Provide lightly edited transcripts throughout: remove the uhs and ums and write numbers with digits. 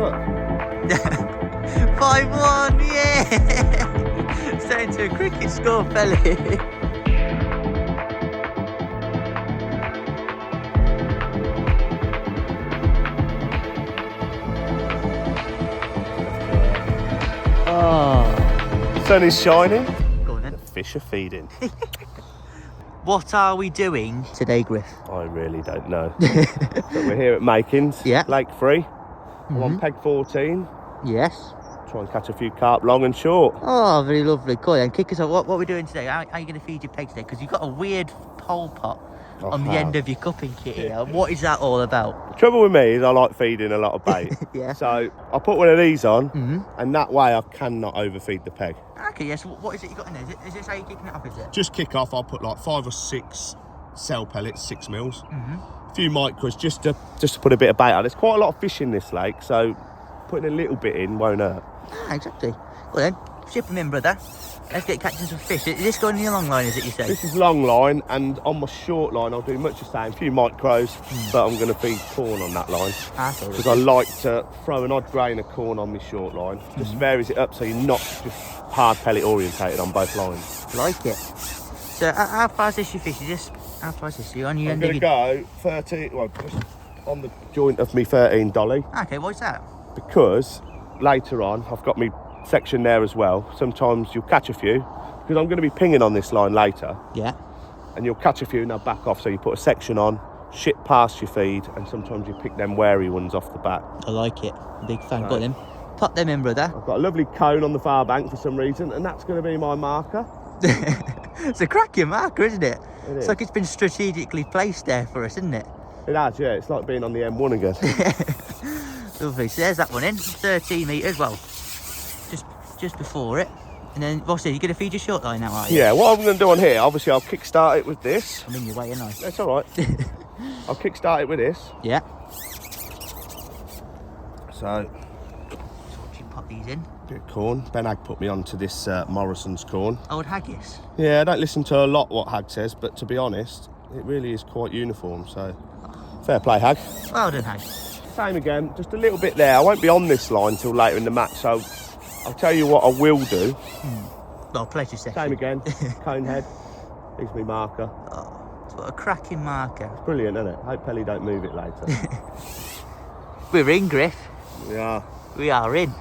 Look. 5-1, yeah! Straight into a cricket score, Pellet. Oh. The sun is shining. Go on then. The fish are feeding. What are we doing today, Griff? I really don't know. But we're here at Makins, Yeah. Lake 3. I'm on peg 14. Yes. Try and catch a few carp long and short. Oh, very lovely. Cool. And kick us off. What are we doing today? How are you going to feed your peg today? Because you've got a weird pole pot on the end of your cupping kit here. What is that all about? The trouble with me is I like feeding a lot of bait. Yeah. So I put one of these on, and that way I cannot overfeed the peg. Okay, yes. What is it you got in there? Is this how you're kicking it off, is it? Just kick off, I'll put like 5 or 6 cell pellets, 6 mils. A few micros just to put a bit of bait out. There's quite a lot of fish in this lake, so putting a little bit in won't hurt. Ah, exactly. Well then, ship them in, brother. Let's get catching some fish. Is this going in your long line, is it, you say? This is long line, and on my short line I'll do much the same. A few micros, but I'm going to feed corn on that line. Because I like to throw an odd grain of corn on my short line. Just varies it up so you're not just hard pellet orientated on both lines. Like it. So how far is this your fish? How far is this? You're on your I'm end going of to go 30, well, just on the joint of me 13 dolly. Okay, what's that? Because later on I've got me section there as well. Sometimes you'll catch a few, because I'm going to be pinging on this line later. Yeah. And you'll catch a few and they'll back off, so you put a section on, shit past your feed, and sometimes you pick them wary ones off the back. I like it. Big fan. Got them. Pop them in, brother. I've got a lovely cone on the far bank for some reason, and that's going to be my marker. It's a cracking marker, isn't it? It is. It's like it's been strategically placed there for us, isn't it? It has, yeah. It's like being on the M1 again. Lovely. So there's that one in. 13 metres, well, just before it. And then, what's it? You're going to feed your short line now, are you? Yeah, what I'm going to do on here, obviously I'll kickstart it with this. I'm in your way, ain't I? That's all right. I'll kickstart it with this. Yeah. So, Watch you pop these in. bit of corn. Ben Hag put me onto this Morrison's corn. Old haggis. Yeah, I don't listen to a lot what Hag says, but to be honest, it really is quite uniform, so fair play, Hag. Well done, Hag. Same again, just a little bit there. I won't be on this line till later in the match, so I'll tell you what I will do. Well, pleasure section. Same again, cone head. Here's my marker. Oh, it's got a cracking marker. It's brilliant, isn't it? Hope Pelly don't move it later. We're in, Griff. Yeah. We are in.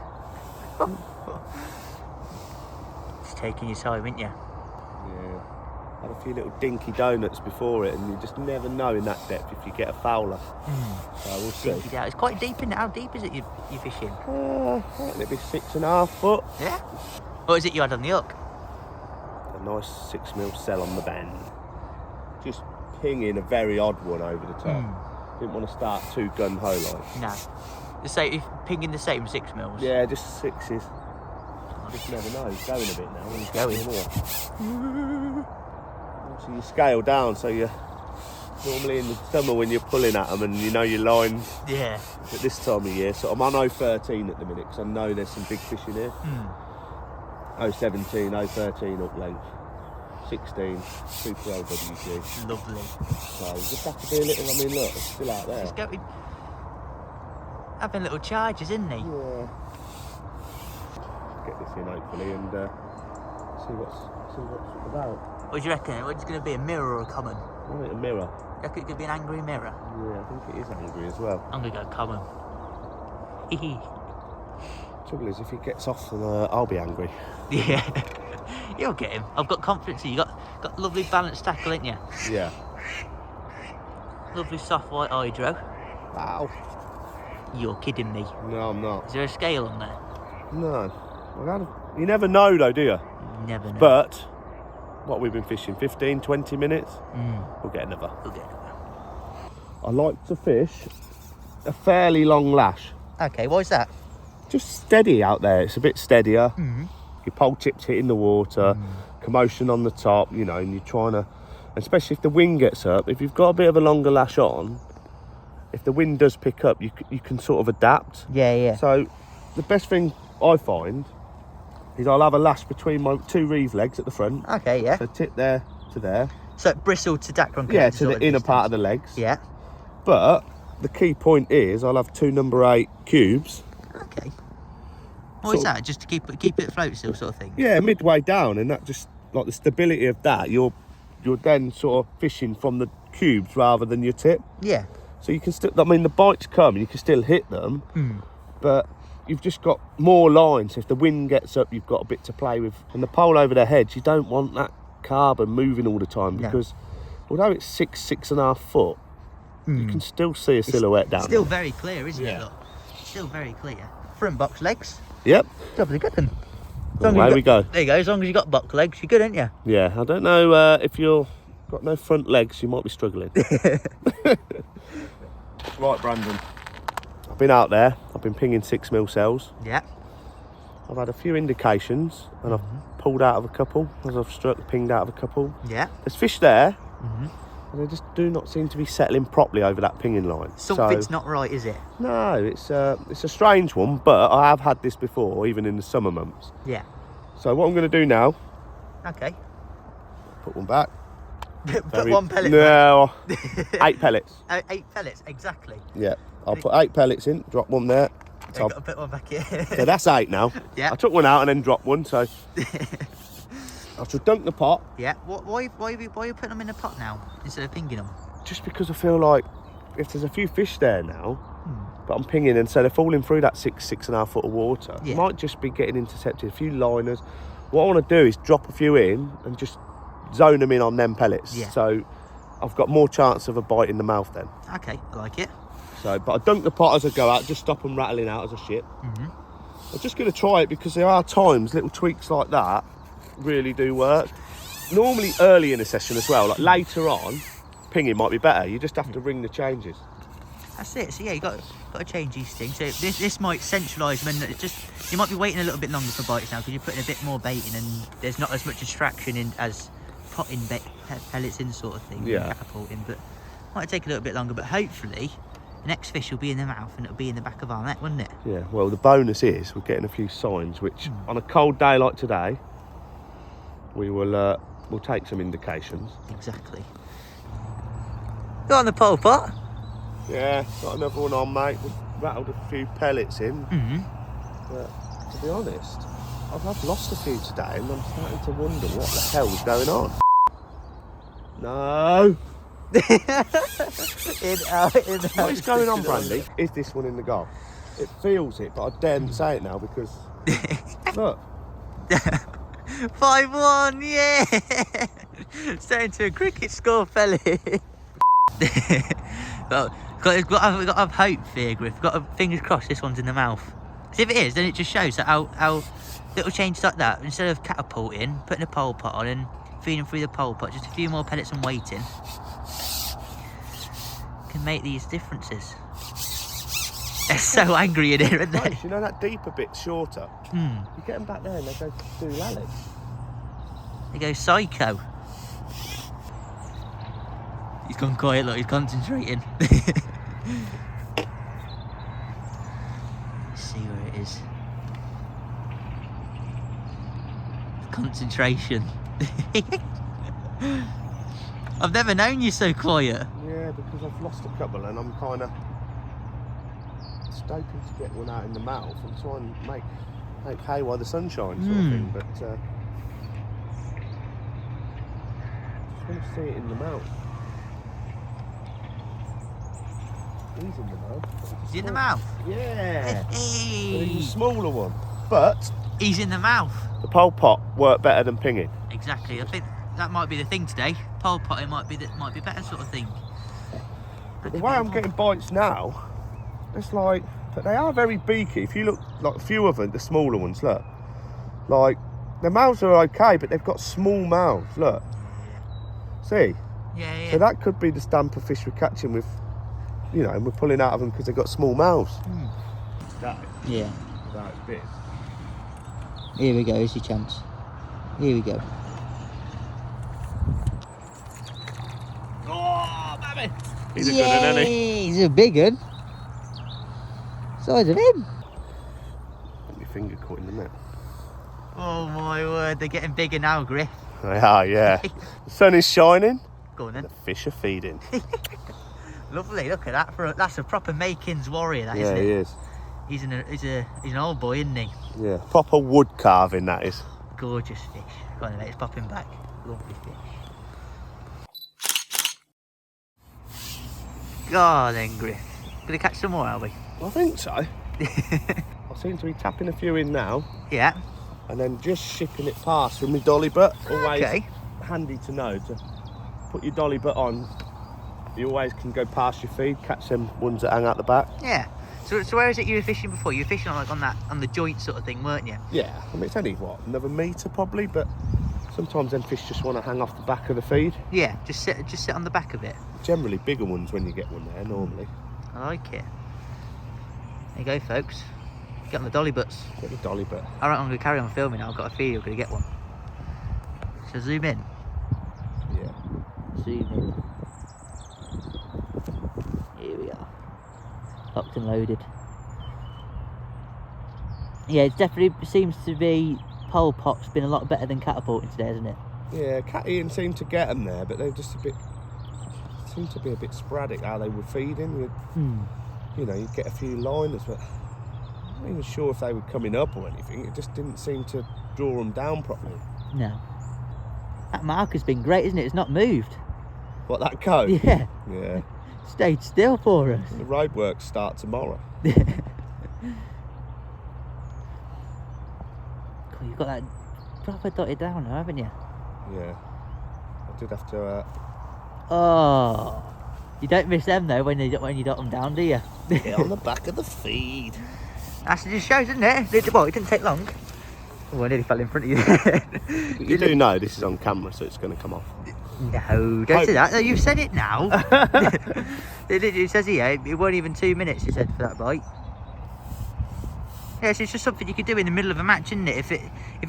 Just taking your time, ain't you? Yeah. Had a few little dinky donuts before it, and you just never know in that depth if you get a fowler. So we'll see. Dinky down. It's quite deep in it. How deep is it you're fishing? It'll be 6.5 foot. Yeah. What is it you had on the hook? A nice 6 mil cell on the bend. Just pinging a very odd one over the top. Didn't want to start too gun ho like. No. The same, pinging the same 6 mils. Yeah, just 6s. You just never know. He's going a bit now. When he's going here. So you scale down. So you normally in the summer when you're pulling at them and you know your line. Yeah. At this time of year, so I'm on 013 at the minute because I know there's some big fish in here. 017, 013 up length, 16 super LWG. Lovely. So you just have to be a little. I mean, look, it's still out there. He's going, having little charges, isn't he? Yeah. Get this in hopefully and see what's about. What do you reckon? What's going to be, a mirror or a common? I think a mirror. You reckon it could be an angry mirror? Yeah, I think it is angry as well. I'm going to go common. Hee. Trouble is, if he gets off, then I'll be angry. Yeah. You'll get him. I've got confidence in you. Got lovely balanced tackle, ain't you? Yeah. Lovely soft white hydro. Ow. You're kidding me. No, I'm not. Is there a scale on there? No. You never know though, do you? Never know. But what we've been fishing, 15, 20 minutes, we'll get another. We'll get another. I like to fish a fairly long lash. Okay, why is that? Just steady out there. It's a bit steadier. Your pole tips hitting the water, commotion on the top, you know, and you're trying to, especially if the wind gets up, if you've got a bit of a longer lash on, if the wind does pick up, you can sort of adapt. Yeah. So the best thing I find is I'll have a lash between my 2 reeve legs at the front. Okay, yeah. So tip there to there. So bristled to dacron. Yeah, to the inner part of the legs. Yeah. But the key point is I'll have 2 number 8 cubes Okay. What is that? Just to keep it afloat still, sort of thing? Yeah, midway down, and that just, like the stability of that, you're then sort of fishing from the cubes rather than your tip. Yeah. So you can still, I mean, the bites come and you can still hit them, but you've just got more lines. If the wind gets up, you've got a bit to play with. And the pole over their heads, you don't want that carbon moving all the time, because although it's 6.5 foot, you can still see a silhouette down Still there. very clear, isn't it? Look? Still very clear. Front box legs. Yep. Probably good then. Away we go. There you go. As long as you got box legs, you're good, aren't you? Yeah, I don't know if you've got no front legs, you might be struggling. Right, Brandon. I've been out there. I've been pinging 6mm cells. Yeah. I've had a few indications, and I've pulled out of a couple as I've struck, pinged out of a couple. Yeah. There's fish there, and they just do not seem to be settling properly over that pinging line. Something's not right, is it? No, it's a strange one, but I have had this before, even in the summer months. Yeah. So what I'm going to do now, Okay. put one back. Put one pellet. No, 8 pellets. 8 pellets, exactly. Yeah, I'll put 8 pellets in, drop one there. I've got to put one back here. So that's 8 now. Yeah. I took one out and then dropped one, so I should dunk the pot. Yeah. Why are you putting them in a pot now instead of pinging them? Just because I feel like if there's a few fish there now, but I'm pinging, and so they're falling through that 6.5 foot of water. Yeah. Might just be getting intercepted. A few liners. What I want to do is drop a few in and just zone them in on them pellets. Yeah. So I've got more chance of a bite in the mouth then. Okay, I like it. So, but I dunk the pot as I go out, just stop them rattling out as I ship. I'm just going to try it because there are times little tweaks like that really do work. Normally early in a session as well, like later on, pinging might be better. You just have to ring the changes. That's it. So yeah, you got to change these things. So this might centralise them, and it's just you might be waiting a little bit longer for bites now because you're putting a bit more bait in, and there's not as much distraction in as potting pellets in sort of thing. Yeah. Catapulting, but might take a little bit longer. But hopefully, the next fish will be in the mouth and it'll be in the back of our net, wouldn't it? Yeah. Well, the bonus is we're getting a few signs, which on a cold day like today, we'll take some indications. Exactly. Got on the pole pot. Yeah, got another one on, mate. We've rattled a few pellets in. But to be honest, I've lost a few today, and I'm starting to wonder what the hell's going on. No. What is going on, Brandy? Is this one in the goal? It feels it, but I daren't say it now because look. 5-1, yeah! Starting to a cricket score, Pellet. Well, we've got to have hope here, Griff. Got to, fingers crossed this one's in the mouth. Because if it is, then it just shows that how little changes like that, instead of catapulting, putting a pole pot on and feeding through the pole pot, just a few more pellets and waiting, can make these differences. They're so angry in here, aren't they? Nice, you know that deeper bit shorter? You get them back there and they go do lallies. They go psycho. He's gone quiet, look, he's concentrating. Let's see where it is. Concentration. I've never known you so quiet. Yeah, because I've lost a couple and I'm kind of hoping to get one out in the mouth and try and make hay while the sun shines sort of thing, but just want to see it in the mouth. He's in the mouth. He's in the mouth? Yeah. Hey. He's a smaller one, but He's in the mouth. the pole pot worked better than pinging. Exactly. I think that might be the thing today. Pole potting might be better sort of thing. But the way I'm getting bites now, it's like, but they are very beaky. If you look, like a few of them, the smaller ones, look, like their mouths are okay, but they've got small mouths. Look, see. Yeah. So that could be the stamp of fish we're catching with, you know, and we're pulling out of them because they've got small mouths. Yeah. That's big. Here we go, here's your chance. Here we go. Oh, baby! He's a good one, isn't he? He's a big one. Size of him. Got my finger caught in the net. Oh my word, they're getting bigger now, Griff. They are, yeah. The sun is shining. Go on then. The fish are feeding. Lovely, look at that. That's a proper Makins warrior, that, Yeah, isn't it? he is. He's an old boy, isn't he? Yeah, proper wood carving that is. Gorgeous fish. Go on, let's pop him back. Lovely fish. God, then, Griff. Gonna catch some more, are we? I think so. I seem to be tapping a few in now. Yeah. And then just shipping it past with my dolly butt. Always Okay. handy to know to put your dolly butt on. You always can go past your feed, catch them ones that hang out the back. Yeah. So where is it you were fishing before? You were fishing on the joint sort of thing, weren't you? Yeah, I mean it's only what, another metre probably, but sometimes them fish just want to hang off the back of the feed. Yeah, just sit on the back of it. Generally bigger ones when you get one there normally. I like it. There you go, folks. Get on the dolly butts. Get the dolly butt. Alright, I'm going to carry on filming now. I've got a feeling you're going to get one. So zoom in. Yeah. Zoom in. Here we are. Locked and loaded. Yeah, it definitely seems to be pole pop's been a lot better than catapulting today, hasn't it? Yeah, cat eating seemed to get them there, but they're just seemed to be a bit sporadic how they were feeding. You know, you'd get a few liners, but I'm not even sure if they were coming up or anything. It just didn't seem to draw them down properly. No. That mark has been great, isn't it? It's not moved. What, that coat? Yeah. Yeah. Stayed still for us. The roadworks start tomorrow. Cool, you've got that proper dotted down now, haven't you? Yeah. I did have to... Oh. You don't miss them though when you dot them down, do you? get on the back of the feed. That's just shows, isn't it? Well, it didn't take long. Oh, I nearly fell in front of you. You do know this is on camera, so it's going to come off. No, don't say that. No, you've said it now. It says here, it weren't even 2 minutes, it said, for that bite. Yes, it's just something you could do in the middle of a match, isn't it? If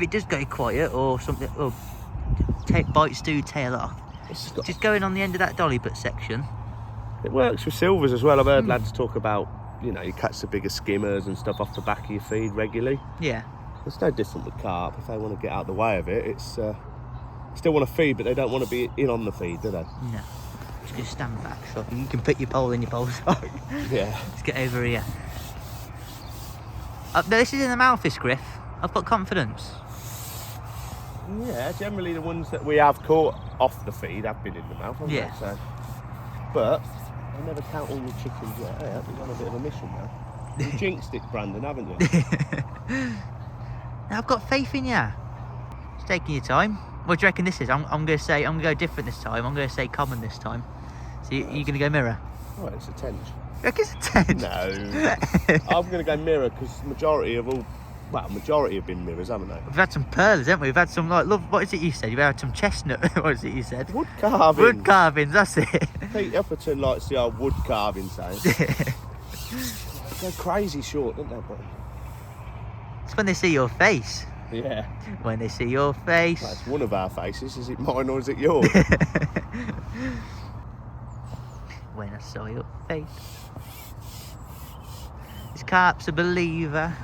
it does go quiet or something, or bites do tail off. Just going on the end of that dolly butt section. It works with silvers as well. I've heard lads talk about, you know, you catch the bigger skimmers and stuff off the back of your feed regularly. Yeah. It's no different with carp. If they want to get out of the way of it, it's still want to feed, but they don't want to be in on the feed, do they? No. Just gonna stand back so you can put your pole in your pole sock. Yeah. Let's get over here. No, this is in the mouth, this Griff. I've got confidence. Yeah, generally the ones that we have caught off the feed have been in the mouth, haven't Yeah. they? So, but I never count all your chickens yet. Hey, we're on a bit of a mission now. You jinxed it, Brandon, haven't you? Now, I've got faith in you. It's taking your time. What do you reckon this is? I'm going to go different this time. I'm going to say common this time. So you're going to go mirror? Oh, it's a 10. You reckon it's a 10? No. I'm going to go mirror because majority have been mirrors, haven't they? We've had some pearls, haven't we? We've had some, like, love, what is it you said? You've had some chestnut. What is it you said? Wood carving. Wood carvings, that's it. Pete Upperton likes the old wood carving saying. They go crazy short, don't they? But... It's when they see your face. Yeah. When they see your face. That's one of our faces. Is it mine or is it yours? When I saw your face. This Carp's a believer.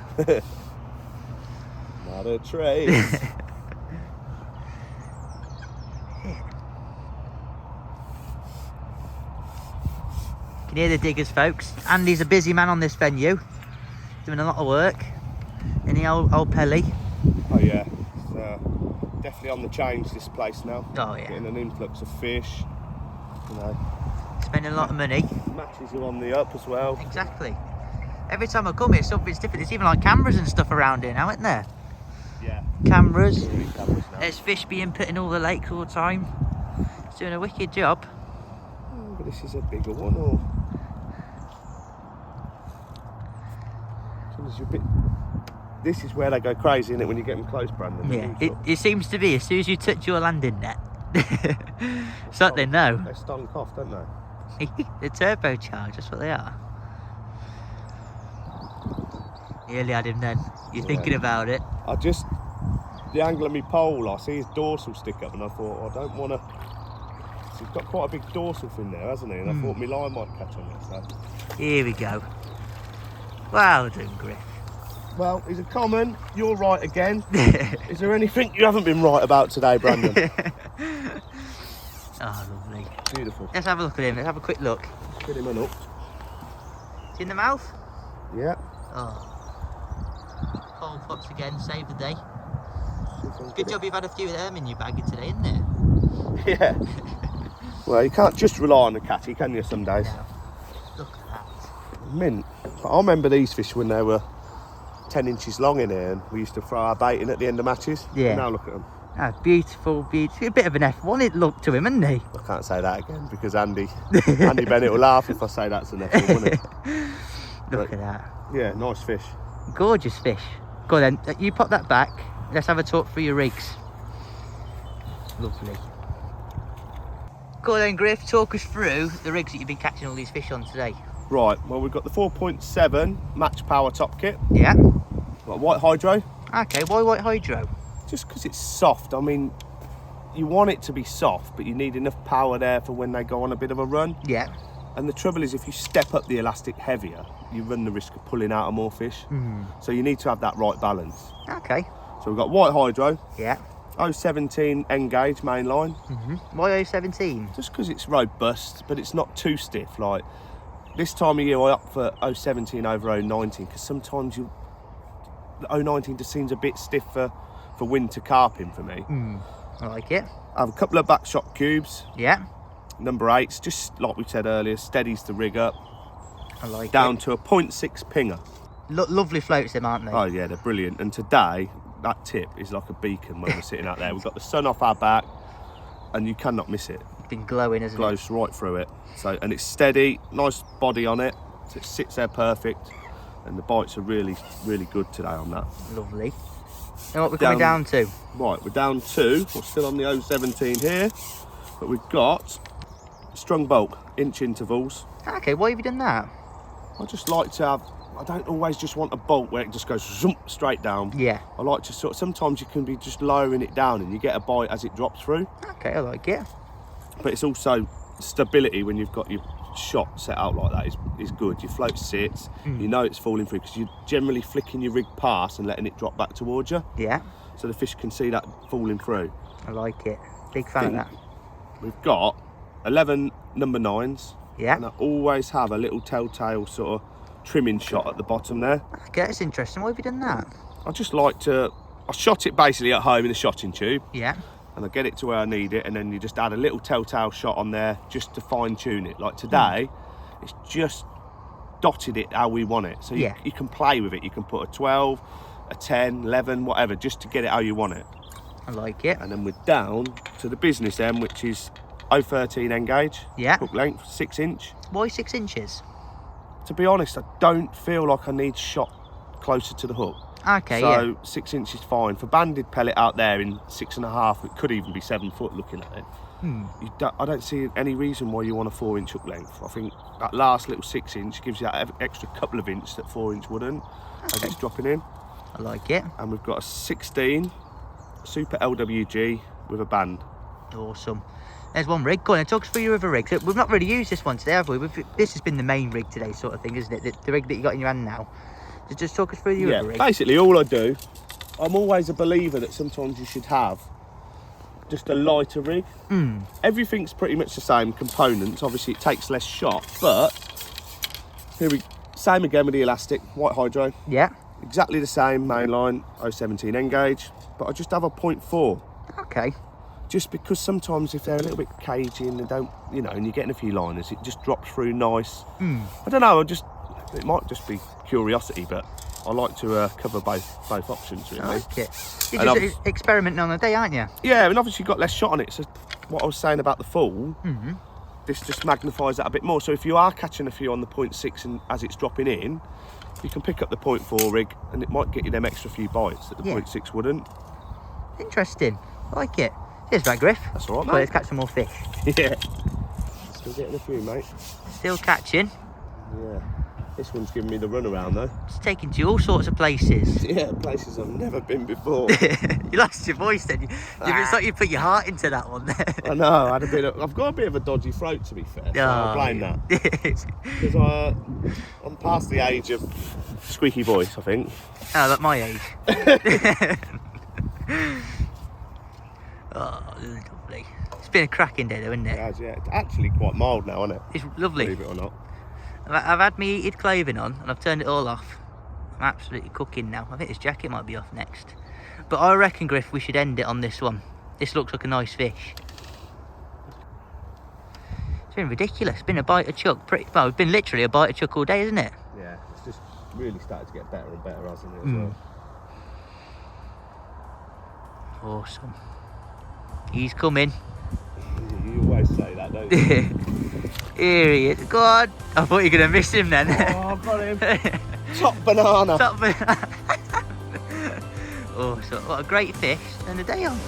Not a trace. Can you hear the diggers, folks? Andy's a busy man on this venue. Doing a lot of work in the old Pellet. Oh yeah, it's definitely on the change, this place now. Oh yeah. Getting an influx of fish, you know. Spending a lot of money. Matches are on the up as well. Exactly. Every time I come here, something's different. There's even like cameras and stuff around here now, isn't there? Yeah. Cameras. Cameras now. There's fish being put in all the lakes all the time. It's doing a wicked job. Oh, but this is a bigger one, or... This is where they go crazy, isn't it, when you get them close, Brandon? Yeah, it seems to be as soon as you touch your landing net. It's like they know. They stunk off, don't they? They're turbocharged, that's what they are. Nearly had him then. You're thinking about it. The angle of my pole, I see his dorsal stick up, and I thought, I don't want to... He's got quite a big dorsal fin there, hasn't he? And I thought my line might catch on it, so... Here we go. Well done, Griff. Well, he's a common. You're right again. Is there anything you haven't been right about today, Brandon? Oh, lovely. Beautiful. Let's have a look at him. Let's have a quick look. Get him unhooked. It's in the mouth? Yeah. Oh. Cold pots again, save the day. Good job you've had a few of them in your bag today, isn't it? Yeah. Well, you can't just rely on the catty, can you, some days? No. Look at that. Mint. But I remember these fish when they were 10 inches long in here, and we used to throw our bait in at the end of matches. Yeah. And now look at them. Ah, beautiful, beautiful. A bit of an F1 it looked to him, isn't he? I can't say that again because Andy Bennett will laugh if I say that's an F1, wouldn't it? Look at that. Yeah, nice fish. Gorgeous fish. Go on then, you pop that back. Let's have a talk through your rigs. Lovely. Go on then, Griff, talk us through the rigs that you've been catching all these fish on today. Right, well, we've got the 4.7 match power top kit. Yeah. Got white hydro. Okay, why white hydro? Just because it's soft. I mean, you want it to be soft, but you need enough power there for when they go on a bit of a run. Yeah. And the trouble is, if you step up the elastic heavier, you run the risk of pulling out of more fish. So you need to have that right balance. Okay. So we've got white hydro. Yeah. 017 N-gauge main line. Why 017? Just because it's robust, but it's not too stiff. Like this time of year, I opt for 017 over 019 because sometimes the 019 just seems a bit stiff for winter carping for me. I like it. I have a couple of backshot cubes. Yeah. Number 8's just like we said earlier, steadies the rig up. I like down it. to a 0.6 pinger. Lovely floats them, aren't they? Oh yeah, they're brilliant. And today, that tip is like a beacon when we're sitting out there. We've got the sun off our back and you cannot miss it. It's been glowing, hasn't it? Glows right through it. So, and it's steady, nice body on it. So it sits there perfect. And the bites are really, really good today on that. Lovely. And what we're coming down to? Right, we're down to, we're still on the 017 here, but we've got strung bulk, inch intervals. Okay, why have you done that? I just like to have, I don't always just want a bolt where it just goes zoom, straight down. Yeah. I like to sometimes you can be just lowering it down and you get a bite as it drops through. Okay, I like it. But it's also stability when you've got your shot set out like that is good. Your float sits, you know it's falling through because you're generally flicking your rig past and letting it drop back towards you. Yeah. So the fish can see that falling through. I like it. Big fan of that. We've got 11 number 9s. Yeah. And I always have a little telltale sort of trimming shot at the bottom there. Okay, that's interesting. Why have you done that? I just like to, I shot it basically at home in a shotting tube. Yeah. And I get it to where I need it, and then you just add a little telltale shot on there just to fine tune it. Like today, it's just dotted it how we want it. So you can play with it. You can put a 12, a 10, 11, whatever, just to get it how you want it. I like it. And then we're down to the business end, which is 013 N-gauge. Yeah. Hook length, 6 inch. Why 6 inches? To be honest, I don't feel like I need shot closer to the hook. Okay, so 6 inches fine. For banded pellet out there in 6.5, it could even be 7 foot looking at it. I don't see any reason why you want a 4 inch hook length. I think that last little 6 inch gives you that extra couple of inch that 4 inch wouldn't as it's dropping in. I like it. And we've got a 16 Super LWG with a band. Awesome. There's one rig. Go on and talk us through your other rig. So we've not really used this one today, have we? This has been the main rig today sort of thing, isn't it? The rig that you got in your hand now. So just talk us through your other rig. Basically all I do, I'm always a believer that sometimes you should have just a lighter rig. Everything's pretty much the same components. Obviously it takes less shot, but same again with the elastic, white hydro. Yeah. Exactly the same mainline, 017 N-gauge, but I just have a 0.4. Okay. Just because sometimes if they're a little bit cagey and they don't, you know, and you're getting a few liners, it just drops through nice. I don't know, it might just be curiosity, but I like to cover both options really. I like it. You're just experimenting on the day, aren't you? Yeah, and obviously you've got less shot on it, so what I was saying about the fall, this just magnifies that a bit more. So if you are catching a few on the 0.6 and as it's dropping in, you can pick up the 0.4 rig and it might get you them extra few bites that the 0.6 wouldn't. Interesting. I like it. Cheers, mate, Griff. That's all right, mate. Let's catch some more fish. Yeah. Still getting a few, mate. Still catching. Yeah. This one's giving me the runaround though. It's taking you all sorts of places. Yeah, places I've never been before. You lost your voice then. It's like you put your heart into that one there. I know, I've got a bit of a dodgy throat to be fair, so I'll blame that. Because I'm past the age of squeaky voice, I think. Oh, that's my age. Oh, lovely. It's been a cracking day though, isn't it? It has, yeah. It's actually quite mild now, isn't it? It's lovely. Believe it or not. I've had my heated clothing on and I've turned it all off. I'm absolutely cooking now. I think this jacket might be off next. But I reckon, Griff, we should end it on this one. This looks like a nice fish. It's been ridiculous. It's been a bite of chuck. Well, it's been literally a bite of chuck all day, isn't it? Yeah, it's just really started to get better and better, hasn't it, as well? Awesome. He's coming. You always say that, don't you? Here he is. Go on. I thought you were going to miss him then. Oh, I've got him. Top banana. Top banana. Awesome. What a great fish and a day on.